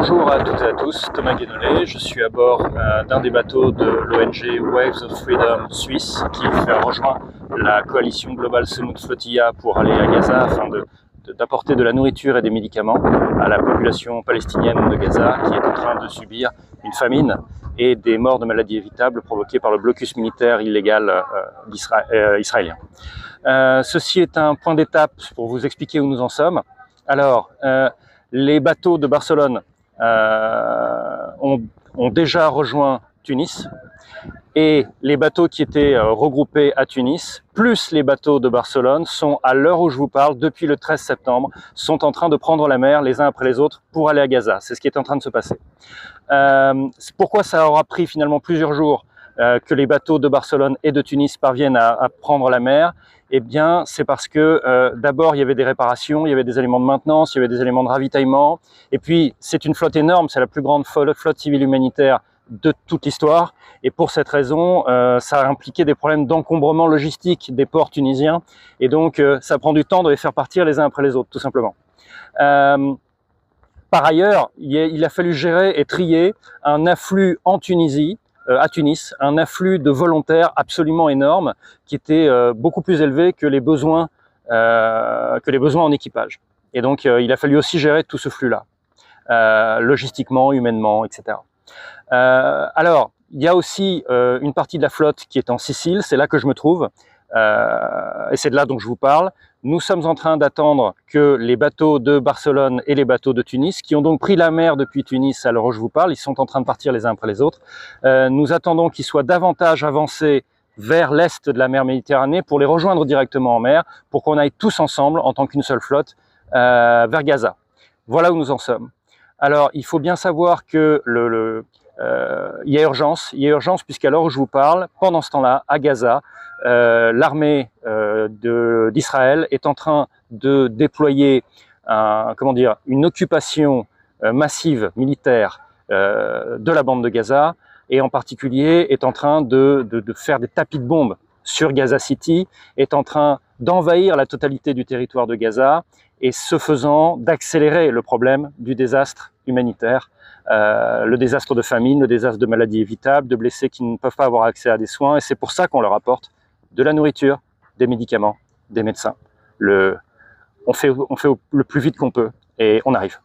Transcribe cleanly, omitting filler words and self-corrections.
Bonjour à toutes et à tous, Thomas Guénolé, je suis à bord d'un des bateaux de l'ONG Waves of Freedom Suisse qui fait rejoint la coalition Global Seamout Flotilla pour aller à Gaza afin d'apporter de la nourriture et des médicaments à la population palestinienne de Gaza qui est en train de subir une famine et des morts de maladies évitables provoquées par le blocus militaire illégal israélien. Ceci est un point d'étape pour vous expliquer où nous en sommes. Alors, les bateaux de Barcelone ont déjà rejoint Tunis et les bateaux qui étaient regroupés à Tunis, plus les bateaux de Barcelone, sont à l'heure où je vous parle, depuis le 13 septembre, sont en train de prendre la mer les uns après les autres pour aller à Gaza. C'est ce qui est en train de se passer. Pourquoi ça aura pris finalement plusieurs jours que les bateaux de Barcelone et de Tunis parviennent à prendre la mer? Eh bien, c'est parce que d'abord, il y avait des réparations, il y avait des éléments de maintenance, il y avait des éléments de ravitaillement. Et puis, c'est une flotte énorme, c'est la plus grande flotte civile humanitaire de toute l'histoire. Et pour cette raison, ça a impliqué des problèmes d'encombrement logistique des ports tunisiens. Et donc, ça prend du temps de les faire partir les uns après les autres, tout simplement. Par ailleurs, il a fallu gérer et trier un afflux en Tunisie, à Tunis, un afflux de volontaires absolument énorme qui était beaucoup plus élevé que les besoins en équipage. Et donc, il a fallu aussi gérer tout ce flux-là, logistiquement, humainement, etc. Alors, il y a aussi une partie de la flotte qui est en Sicile, c'est là que je me trouve, et c'est de là dont je vous parle. Nous sommes en train d'attendre que les bateaux de Barcelone et les bateaux de Tunis, qui ont donc pris la mer depuis Tunis à l'heure où je vous parle, ils sont en train de partir les uns après les autres. Nous attendons qu'ils soient davantage avancés vers l'est de la mer Méditerranée pour les rejoindre directement en mer, pour qu'on aille tous ensemble, en tant qu'une seule flotte, vers Gaza. Voilà où nous en sommes. Alors, il faut bien savoir que il y a urgence puisqu'à l'heure où je vous parle, pendant ce temps-là, à Gaza, l'armée d'Israël est en train de déployer une occupation massive militaire de la bande de Gaza, et en particulier est en train de faire des tapis de bombes sur Gaza City, est en train d'envahir la totalité du territoire de Gaza, et ce faisant d'accélérer le problème du désastre humanitaire, le désastre de famine, le désastre de maladies évitables, de blessés qui ne peuvent pas avoir accès à des soins, et c'est pour ça qu'on leur apporte de la nourriture, des médicaments, des médecins. On fait le plus vite qu'on peut, et on arrive.